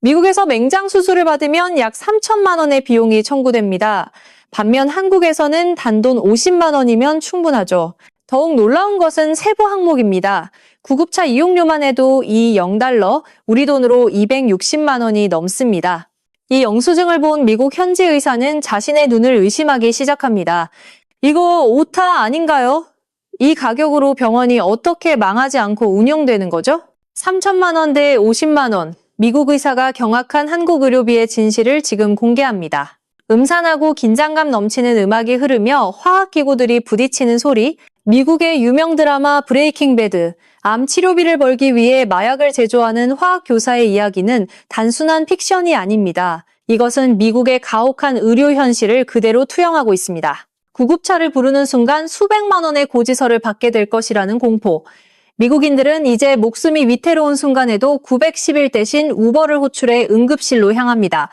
미국에서 맹장 수술을 받으면 약 3천만 원의 비용이 청구됩니다. 반면 한국에서는 단돈 50만 원이면 충분하죠. 더욱 놀라운 것은 세부 항목입니다. 구급차 이용료만 해도 이 0달러, 우리 돈으로 260만 원이 넘습니다. 이 영수증을 본 미국 현지 의사는 자신의 눈을 의심하기 시작합니다. 이거 오타 아닌가요? 이 가격으로 병원이 어떻게 망하지 않고 운영되는 거죠? 3천만 원 대 50만 원. 미국 의사가 경악한 한국 의료비의 진실을 지금 공개합니다. 음산하고 긴장감 넘치는 음악이 흐르며 화학기구들이 부딪히는 소리, 미국의 유명 드라마 브레이킹 배드, 암 치료비를 벌기 위해 마약을 제조하는 화학교사의 이야기는 단순한 픽션이 아닙니다. 이것은 미국의 가혹한 의료 현실을 그대로 투영하고 있습니다. 구급차를 부르는 순간 수백만 원의 고지서를 받게 될 것이라는 공포. 미국인들은 이제 목숨이 위태로운 순간에도 911 대신 우버를 호출해 응급실로 향합니다.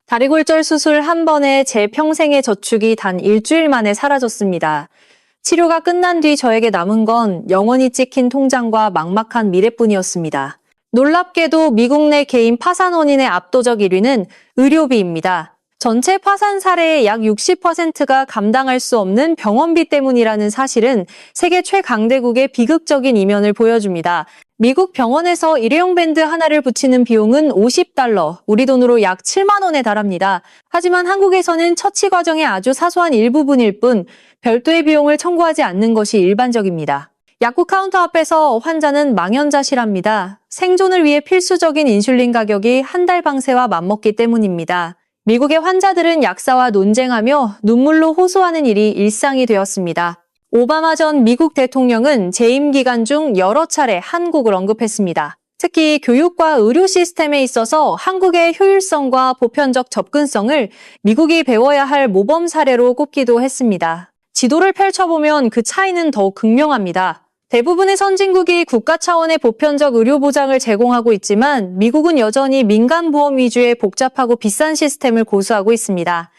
다리골절 수술 한 번에 제 평생의 저축이 단 일주일 만에 사라졌습니다. 치료가 끝난 뒤 저에게 남은 건 영원히 찍힌 통장과 막막한 미래뿐이었습니다. 놀랍게도 미국 내 개인 파산 원인의 압도적 1위는 의료비입니다. 전체 파산 사례의 약 60%가 감당할 수 없는 병원비 때문이라는 사실은 세계 최강대국의 비극적인 이면을 보여줍니다. 미국 병원에서 일회용 밴드 하나를 붙이는 비용은 50달러, 우리 돈으로 약 7만 원에 달합니다. 하지만 한국에서는 처치 과정의 아주 사소한 일부분일 뿐 별도의 비용을 청구하지 않는 것이 일반적입니다. 약국 카운터 앞에서 환자는 망연자실합니다. 생존을 위해 필수적인 인슐린 가격이 한 달 방세와 맞먹기 때문입니다. 미국의 환자들은 약사와 논쟁하며 눈물로 호소하는 일이 일상이 되었습니다. 오바마 전 미국 대통령은 재임 기간 중 여러 차례 한국을 언급했습니다. 특히 교육과 의료 시스템에 있어서 한국의 효율성과 보편적 접근성을 미국이 배워야 할 모범 사례로 꼽기도 했습니다. 지도를 펼쳐보면 그 차이는 더욱 극명합니다. 대부분의 선진국이 국가 차원의 보편적 의료 보장을 제공하고 있지만 미국은 여전히 민간보험 위주의 복잡하고 비싼 시스템을 고수하고 있습니다.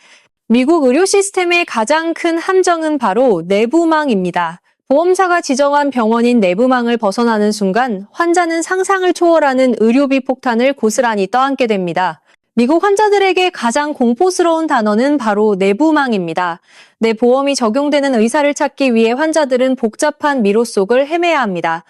미국 의료 시스템의 가장 큰 함정은 바로 내부망입니다. 보험사가 지정한 병원인 내부망을 벗어나는 순간 환자는 상상을 초월하는 의료비 폭탄을 고스란히 떠안게 됩니다. 미국 환자들에게 가장 공포스러운 단어는 바로 내부망입니다. 내 보험이 적용되는 의사를 찾기 위해 환자들은 복잡한 미로 속을 헤매야 합니다.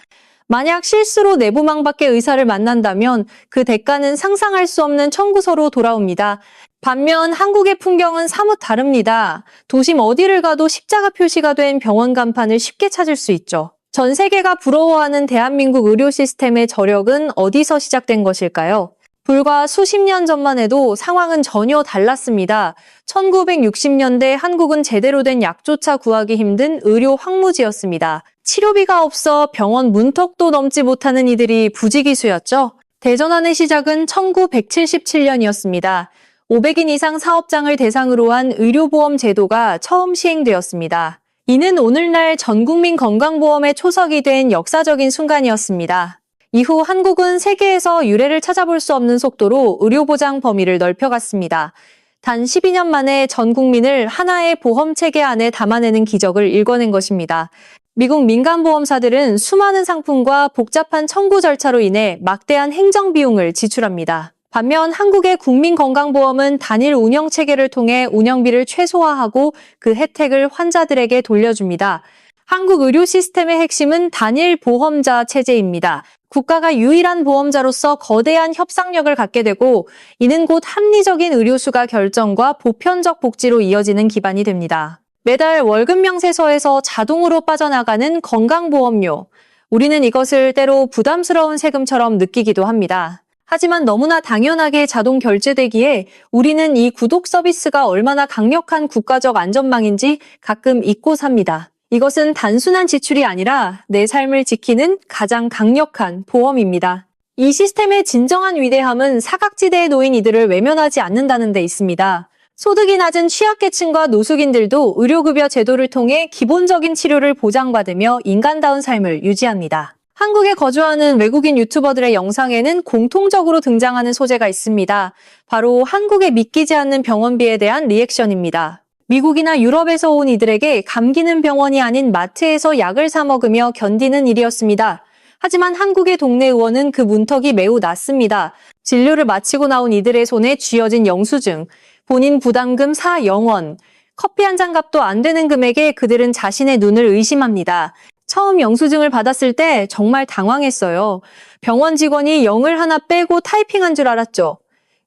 만약 실수로 내부망 밖의 의사를 만난다면 그 대가는 상상할 수 없는 청구서로 돌아옵니다. 반면 한국의 풍경은 사뭇 다릅니다. 도심 어디를 가도 십자가 표시가 된 병원 간판을 쉽게 찾을 수 있죠. 전 세계가 부러워하는 대한민국 의료 시스템의 저력은 어디서 시작된 것일까요? 불과 수십 년 전만 해도 상황은 전혀 달랐습니다. 1960년대 한국은 제대로 된 약조차 구하기 힘든 의료 황무지였습니다. 치료비가 없어 병원 문턱도 넘지 못하는 이들이 부지기수였죠. 대전환의 시작은 1977년이었습니다. 500인 이상 사업장을 대상으로 한 의료보험 제도가 처음 시행되었습니다. 이는 오늘날 전국민 건강보험의 초석이 된 역사적인 순간이었습니다. 이후 한국은 세계에서 유례를 찾아볼 수 없는 속도로 의료보장 범위를 넓혀갔습니다. 단 12년 만에 전 국민을 하나의 보험체계 안에 담아내는 기적을 일궈낸 것입니다. 미국 민간보험사들은 수많은 상품과 복잡한 청구 절차로 인해 막대한 행정비용을 지출합니다. 반면 한국의 국민건강보험은 단일 운영체계를 통해 운영비를 최소화하고 그 혜택을 환자들에게 돌려줍니다. 한국 의료 시스템의 핵심은 단일 보험자 체제입니다. 국가가 유일한 보험자로서 거대한 협상력을 갖게 되고 이는 곧 합리적인 의료수가 결정과 보편적 복지로 이어지는 기반이 됩니다. 매달 월급 명세서에서 자동으로 빠져나가는 건강보험료. 우리는 이것을 때로 부담스러운 세금처럼 느끼기도 합니다. 하지만 너무나 당연하게 자동 결제되기에 우리는 이 구독 서비스가 얼마나 강력한 국가적 안전망인지 가끔 잊고 삽니다. 이것은 단순한 지출이 아니라 내 삶을 지키는 가장 강력한 보험입니다. 이 시스템의 진정한 위대함은 사각지대에 놓인 이들을 외면하지 않는다는 데 있습니다. 소득이 낮은 취약계층과 노숙인들도 의료급여 제도를 통해 기본적인 치료를 보장받으며 인간다운 삶을 유지합니다. 한국에 거주하는 외국인 유튜버들의 영상에는 공통적으로 등장하는 소재가 있습니다. 바로 한국에 믿기지 않는 병원비에 대한 리액션입니다. 미국이나 유럽에서 온 이들에게 감기는 병원이 아닌 마트에서 약을 사 먹으며 견디는 일이었습니다. 하지만 한국의 동네 의원은 그 문턱이 매우 낮습니다. 진료를 마치고 나온 이들의 손에 쥐어진 영수증, 본인 부담금 4영원, 커피 한 잔 값도 안 되는 금액에 그들은 자신의 눈을 의심합니다. 처음 영수증을 받았을 때 정말 당황했어요. 병원 직원이 0을 하나 빼고 타이핑한 줄 알았죠.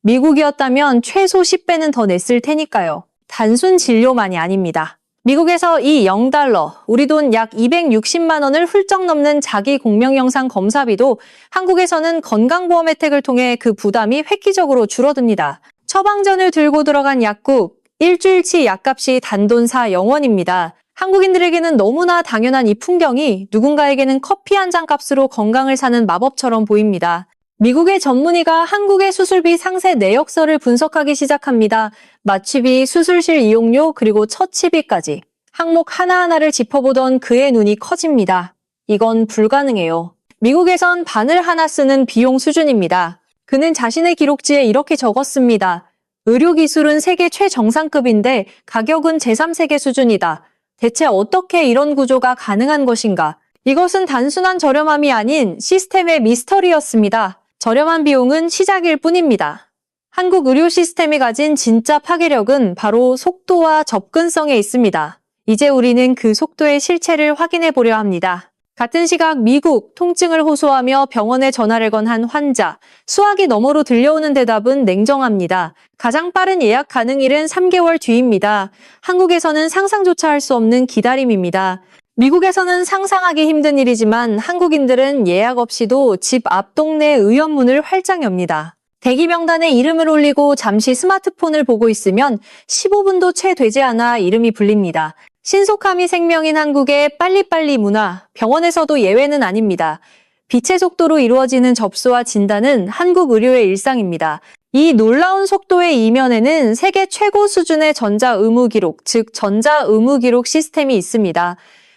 미국이었다면 최소 10배는 더 냈을 테니까요. 단순 진료만이 아닙니다. 미국에서 이 0달러, 우리 돈 약 260만 원을 훌쩍 넘는 자기 공명 영상 검사비도 한국에서는 건강보험 혜택을 통해 그 부담이 획기적으로 줄어듭니다. 처방전을 들고 들어간 약국, 일주일치 약값이 단돈 4영원입니다. 한국인들에게는 너무나 당연한 이 풍경이 누군가에게는 커피 한 잔 값으로 건강을 사는 마법처럼 보입니다. 미국의 전문의가 한국의 수술비 상세 내역서를 분석하기 시작합니다. 마취비, 수술실 이용료, 그리고 처치비까지. 항목 하나하나를 짚어보던 그의 눈이 커집니다. 이건 불가능해요. 미국에선 바늘 하나 쓰는 비용 수준입니다. 그는 자신의 기록지에 이렇게 적었습니다. 의료기술은 세계 최정상급인데 가격은 제3세계 수준이다. 대체 어떻게 이런 구조가 가능한 것인가? 이것은 단순한 저렴함이 아닌 시스템의 미스터리였습니다. 저렴한 비용은 시작일 뿐입니다. 한국 의료 시스템이 가진 진짜 파괴력은 바로 속도와 접근성에 있습니다. 이제 우리는 그 속도의 실체를 확인해 보려 합니다. 같은 시각 미국, 통증을 호소하며 병원에 전화를 건 한 환자. 수화기 너머로 들려오는 대답은 냉정합니다. 가장 빠른 예약 가능일은 3개월 뒤입니다. 한국에서는 상상조차 할 수 없는 기다림입니다. 미국에서는 상상하기 힘든 일이지만 한국인들은 예약 없이도 집 앞 동네 의원문을 활짝 엽니다. 대기 명단에 이름을 올리고 잠시 스마트폰을 보고 있으면 15분도 채 되지 않아 이름이 불립니다. 신속함이 생명인 한국의 빨리빨리 문화, 병원에서도 예외는 아닙니다. 빛의 속도로 이루어지는 접수와 진단은 한국 의료의 일상입니다. 이 놀라운 속도의 이면에는 세계 최고 수준의 전자의무기록, 즉 전자의무기록 시스템이 있습니다.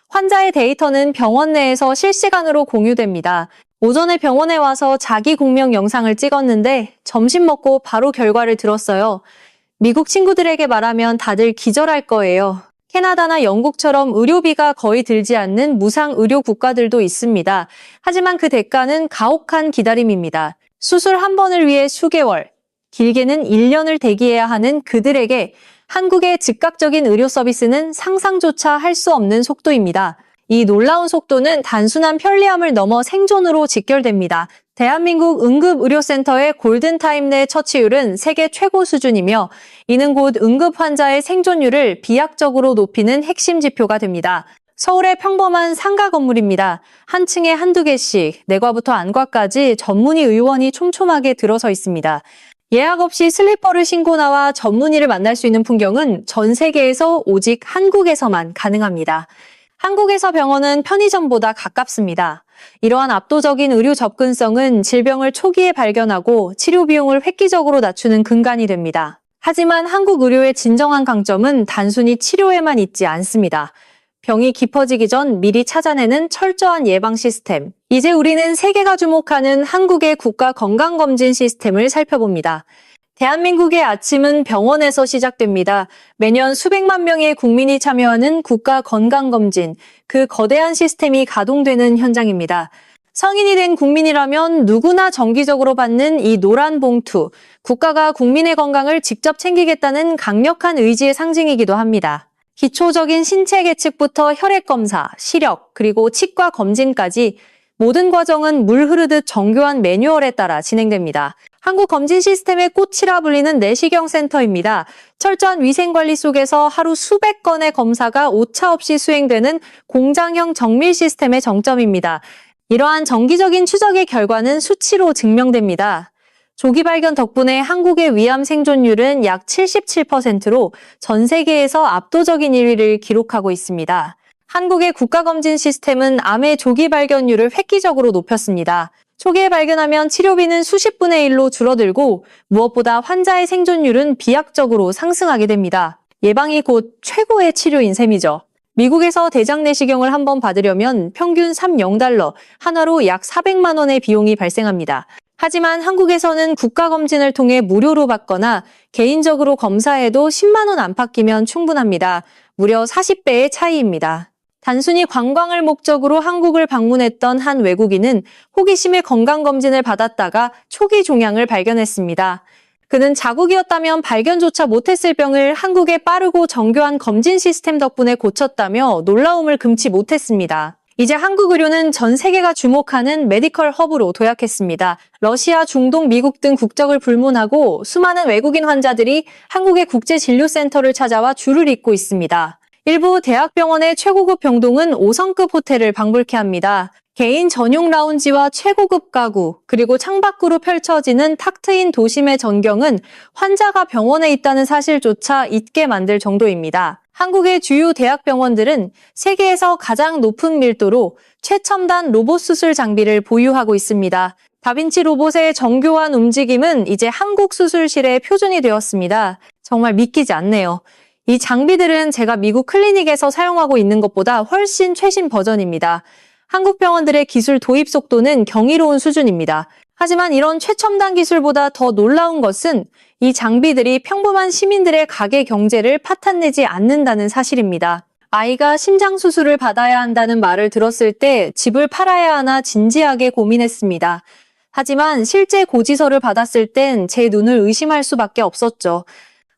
환자의 데이터는 병원 내에서 실시간으로 공유됩니다. 오전에 병원에 와서 자기 공명 영상을 찍었는데 점심 먹고 바로 결과를 들었어요. 미국 친구들에게 말하면 다들 기절할 거예요. 캐나다나 영국처럼 의료비가 거의 들지 않는 무상 의료 국가들도 있습니다. 하지만 그 대가는 가혹한 기다림입니다. 수술 한 번을 위해 수개월, 길게는 1년을 대기해야 하는 그들에게 한국의 즉각적인 의료 서비스는 상상조차 할 수 없는 속도입니다. 이 놀라운 속도는 단순한 편리함을 넘어 생존으로 직결됩니다. 대한민국 응급의료센터의 골든타임 내 처치율은 세계 최고 수준이며 이는 곧 응급 환자의 생존율을 비약적으로 높이는 핵심 지표가 됩니다. 서울의 평범한 상가 건물입니다. 한 층에 한두 개씩, 내과부터 안과까지 전문의 의원이 촘촘하게 들어서 있습니다. 예약 없이 슬리퍼를 신고 나와 전문의를 만날 수 있는 풍경은 전 세계에서 오직 한국에서만 가능합니다. 한국에서 병원은 편의점보다 가깝습니다. 이러한 압도적인 의료 접근성은 질병을 초기에 발견하고 치료 비용을 획기적으로 낮추는 근간이 됩니다. 하지만 한국 의료의 진정한 강점은 단순히 치료에만 있지 않습니다. 병이 깊어지기 전 미리 찾아내는 철저한 예방 시스템. 이제 우리는 세계가 주목하는 한국의 국가 건강검진 시스템을 살펴봅니다. 대한민국의 아침은 병원에서 시작됩니다. 매년 수백만 명의 국민이 참여하는 국가 건강검진, 그 거대한 시스템이 가동되는 현장입니다. 성인이 된 국민이라면 누구나 정기적으로 받는 이 노란 봉투, 국가가 국민의 건강을 직접 챙기겠다는 강력한 의지의 상징이기도 합니다. 기초적인 신체 계측부터 혈액 검사, 시력, 그리고 치과 검진까지 모든 과정은 물 흐르듯 정교한 매뉴얼에 따라 진행됩니다. 한국 검진 시스템의 꽃이라 불리는 내시경 센터입니다. 철저한 위생관리 속에서 하루 수백 건의 검사가 오차 없이 수행되는 공장형 정밀 시스템의 정점입니다. 이러한 정기적인 추적의 결과는 수치로 증명됩니다. 조기 발견 덕분에 한국의 위암 생존율은 약 77%로 전 세계에서 압도적인 1위를 기록하고 있습니다. 한국의 국가검진 시스템은 암의 조기 발견율을 획기적으로 높였습니다. 초기에 발견하면 치료비는 수십 분의 1로 줄어들고 무엇보다 환자의 생존율은 비약적으로 상승하게 됩니다. 예방이 곧 최고의 치료인 셈이죠. 미국에서 대장 내시경을 한번 받으려면 평균 3.0달러, 한화로 약 400만 원의 비용이 발생합니다. 하지만 한국에서는 국가검진을 통해 무료로 받거나 개인적으로 검사해도 10만 원 안팎이면 충분합니다. 무려 40배의 차이입니다. 단순히 관광을 목적으로 한국을 방문했던 한 외국인은 호기심에 건강검진을 받았다가 초기 종양을 발견했습니다. 그는 자국이었다면 발견조차 못했을 병을 한국의 빠르고 정교한 검진 시스템 덕분에 고쳤다며 놀라움을 금치 못했습니다. 이제 한국 의료는 전 세계가 주목하는 메디컬 허브로 도약했습니다. 러시아, 중동, 미국 등 국적을 불문하고 수많은 외국인 환자들이 한국의 국제진료센터를 찾아와 줄을 잇고 있습니다. 일부 대학병원의 최고급 병동은 5성급 호텔을 방불케 합니다. 개인 전용 라운지와 최고급 가구, 그리고 창밖으로 펼쳐지는 탁 트인 도심의 전경은 환자가 병원에 있다는 사실조차 잊게 만들 정도입니다. 한국의 주요 대학병원들은 세계에서 가장 높은 밀도로 최첨단 로봇 수술 장비를 보유하고 있습니다. 다빈치 로봇의 정교한 움직임은 이제 한국 수술실의 표준이 되었습니다. 정말 믿기지 않네요. 이 장비들은 제가 미국 클리닉에서 사용하고 있는 것보다 훨씬 최신 버전입니다. 한국 병원들의 기술 도입 속도는 경이로운 수준입니다. 하지만 이런 최첨단 기술보다 더 놀라운 것은 이 장비들이 평범한 시민들의 가계 경제를 파탄내지 않는다는 사실입니다. 아이가 심장 수술을 받아야 한다는 말을 들었을 때 집을 팔아야 하나 진지하게 고민했습니다. 하지만 실제 고지서를 받았을 땐 제 눈을 의심할 수밖에 없었죠.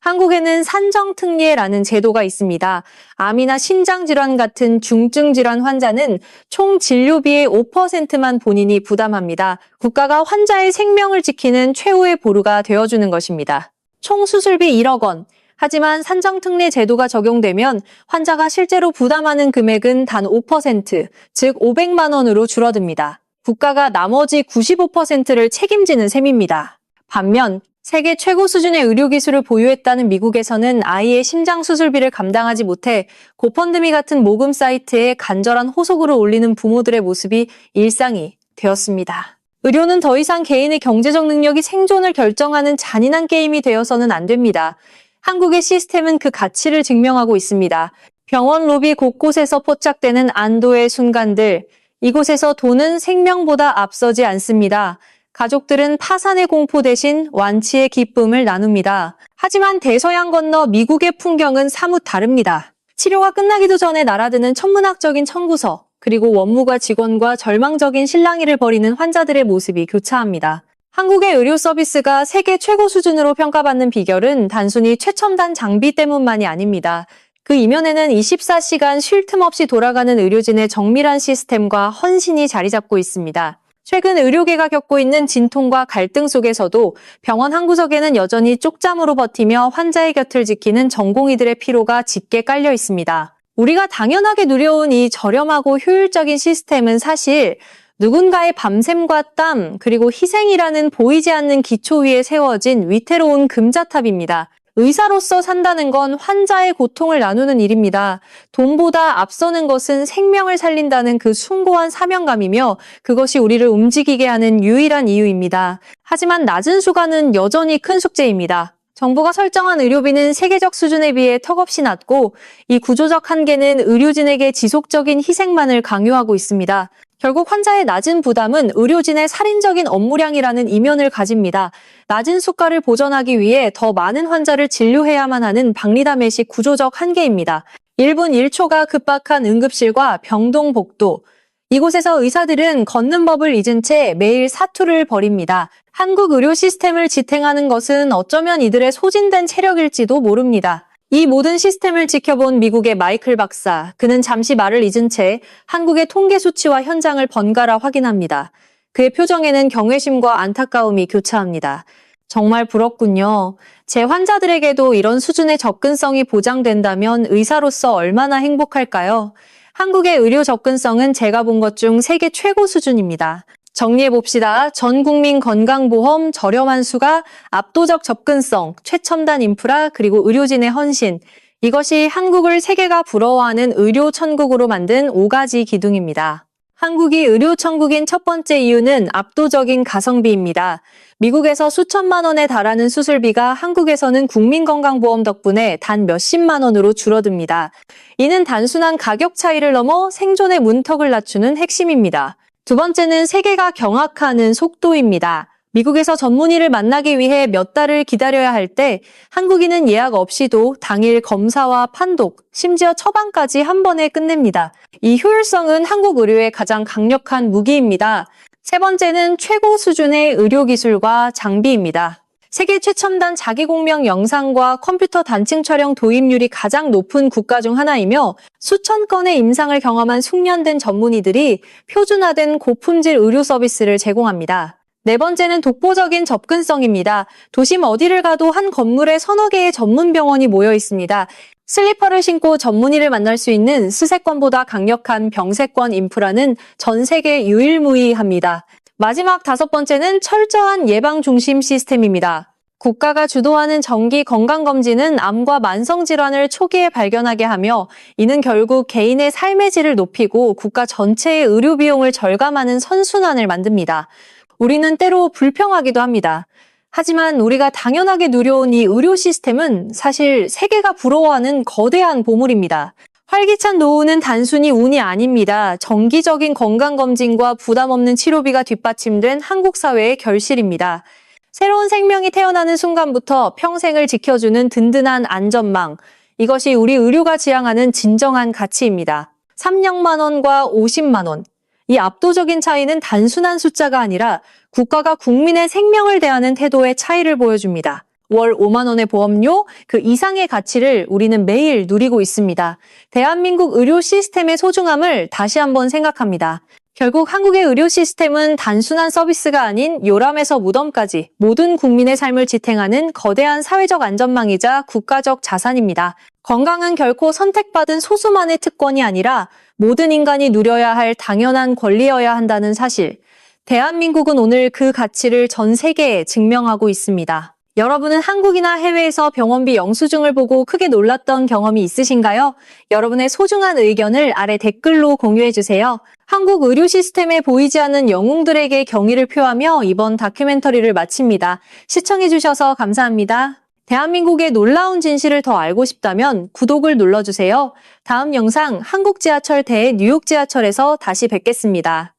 한국에는 산정특례라는 제도가 있습니다. 암이나 신장질환 같은 중증질환 환자는 총 진료비의 5%만 본인이 부담합니다. 국가가 환자의 생명을 지키는 최후의 보루가 되어주는 것입니다. 총 수술비 1억 원. 하지만 산정특례 제도가 적용되면 환자가 실제로 부담하는 금액은 단 5%, 즉 500만 원으로 줄어듭니다. 국가가 나머지 95%를 책임지는 셈입니다. 반면 세계 최고 수준의 의료기술을 보유했다는 미국에서는 아이의 심장 수술비를 감당하지 못해 고펀드미 같은 모금 사이트에 간절한 호소글을 올리는 부모들의 모습이 일상이 되었습니다. 의료는 더 이상 개인의 경제적 능력이 생존을 결정하는 잔인한 게임이 되어서는 안 됩니다. 한국의 시스템은 그 가치를 증명하고 있습니다. 병원 로비 곳곳에서 포착되는 안도의 순간들, 이곳에서 돈은 생명보다 앞서지 않습니다. 가족들은 파산의 공포 대신 완치의 기쁨을 나눕니다. 하지만 대서양 건너 미국의 풍경은 사뭇 다릅니다. 치료가 끝나기도 전에 날아드는 천문학적인 청구서, 그리고 원무과 직원과 절망적인 실랑이를 벌이는 환자들의 모습이 교차합니다. 한국의 의료 서비스가 세계 최고 수준으로 평가받는 비결은 단순히 최첨단 장비 때문만이 아닙니다. 그 이면에는 24시간 쉴 틈 없이 돌아가는 의료진의 정밀한 시스템과 헌신이 자리 잡고 있습니다. 최근 의료계가 겪고 있는 진통과 갈등 속에서도 병원 한 구석에는 여전히 쪽잠으로 버티며 환자의 곁을 지키는 전공의들의 피로가 짙게 깔려 있습니다. 우리가 당연하게 누려온 이 저렴하고 효율적인 시스템은 사실 누군가의 밤샘과 땀, 그리고 희생이라는 보이지 않는 기초 위에 세워진 위태로운 금자탑입니다. 의사로서 산다는 건 환자의 고통을 나누는 일입니다. 돈보다 앞서는 것은 생명을 살린다는 그 숭고한 사명감이며 그것이 우리를 움직이게 하는 유일한 이유입니다. 하지만 낮은 수가는 여전히 큰 숙제입니다. 정부가 설정한 의료비는 세계적 수준에 비해 턱없이 낮고 이 구조적 한계는 의료진에게 지속적인 희생만을 강요하고 있습니다. 결국 환자의 낮은 부담은 의료진의 살인적인 업무량이라는 이면을 가집니다. 낮은 수가를 보전하기 위해 더 많은 환자를 진료해야만 하는 박리담의식 구조적 한계입니다. 1분 1초가 급박한 응급실과 병동 복도. 이곳에서 의사들은 걷는 법을 잊은 채 매일 사투를 벌입니다. 한국 의료 시스템을 지탱하는 것은 어쩌면 이들의 소진된 체력일지도 모릅니다. 이 모든 시스템을 지켜본 미국의 마이클 박사, 그는 잠시 말을 잊은 채 한국의 통계 수치와 현장을 번갈아 확인합니다. 그의 표정에는 경외심과 안타까움이 교차합니다. 정말 부럽군요. 제 환자들에게도 이런 수준의 접근성이 보장된다면 의사로서 얼마나 행복할까요? 한국의 의료 접근성은 제가 본 것 중 세계 최고 수준입니다. 정리해봅시다. 전 국민 건강보험, 저렴한 수가, 압도적 접근성, 최첨단 인프라, 그리고 의료진의 헌신. 이것이 한국을 세계가 부러워하는 의료 천국으로 만든 5가지 기둥입니다. 한국이 의료 천국인 첫 번째 이유는 압도적인 가성비입니다. 미국에서 수천만 원에 달하는 수술비가 한국에서는 국민건강보험 덕분에 단 몇십만 원으로 줄어듭니다. 이는 단순한 가격 차이를 넘어 생존의 문턱을 낮추는 핵심입니다. 두 번째는 세계가 경악하는 속도입니다. 미국에서 전문의를 만나기 위해 몇 달을 기다려야 할 때 한국인은 예약 없이도 당일 검사와 판독, 심지어 처방까지 한 번에 끝냅니다. 이 효율성은 한국 의료의 가장 강력한 무기입니다. 세 번째는 최고 수준의 의료기술과 장비입니다. 세계 최첨단 자기공명 영상과 컴퓨터 단층 촬영 도입률이 가장 높은 국가 중 하나이며 수천 건의 임상을 경험한 숙련된 전문의들이 표준화된 고품질 의료 서비스를 제공합니다. 네 번째는 독보적인 접근성입니다. 도심 어디를 가도 한 건물에 서너 개의 전문 병원이 모여 있습니다. 슬리퍼를 신고 전문의를 만날 수 있는 수세권보다 강력한 병세권 인프라는 전 세계 유일무이합니다. 마지막 다섯 번째는 철저한 예방 중심 시스템입니다. 국가가 주도하는 정기 건강검진은 암과 만성질환을 초기에 발견하게 하며 이는 결국 개인의 삶의 질을 높이고 국가 전체의 의료 비용을 절감하는 선순환을 만듭니다. 우리는 때로 불평하기도 합니다. 하지만 우리가 당연하게 누려온 이 의료 시스템은 사실 세계가 부러워하는 거대한 보물입니다. 활기찬 노후는 단순히 운이 아닙니다. 정기적인 건강검진과 부담 없는 치료비가 뒷받침된 한국 사회의 결실입니다. 새로운 생명이 태어나는 순간부터 평생을 지켜주는 든든한 안전망. 이것이 우리 의료가 지향하는 진정한 가치입니다. 300만 원과 50만 원. 이 압도적인 차이는 단순한 숫자가 아니라 국가가 국민의 생명을 대하는 태도의 차이를 보여줍니다. 월 5만 원의 보험료, 그 이상의 가치를 우리는 매일 누리고 있습니다. 대한민국 의료 시스템의 소중함을 다시 한번 생각합니다. 결국 한국의 의료 시스템은 단순한 서비스가 아닌 요람에서 무덤까지 모든 국민의 삶을 지탱하는 거대한 사회적 안전망이자 국가적 자산입니다. 건강은 결코 선택받은 소수만의 특권이 아니라 모든 인간이 누려야 할 당연한 권리여야 한다는 사실. 대한민국은 오늘 그 가치를 전 세계에 증명하고 있습니다. 여러분은 한국이나 해외에서 병원비 영수증을 보고 크게 놀랐던 경험이 있으신가요? 여러분의 소중한 의견을 아래 댓글로 공유해주세요. 한국 의료 시스템에 보이지 않는 영웅들에게 경의를 표하며 이번 다큐멘터리를 마칩니다. 시청해주셔서 감사합니다. 대한민국의 놀라운 진실을 더 알고 싶다면 구독을 눌러주세요. 다음 영상 한국 지하철 대 뉴욕 지하철에서 다시 뵙겠습니다.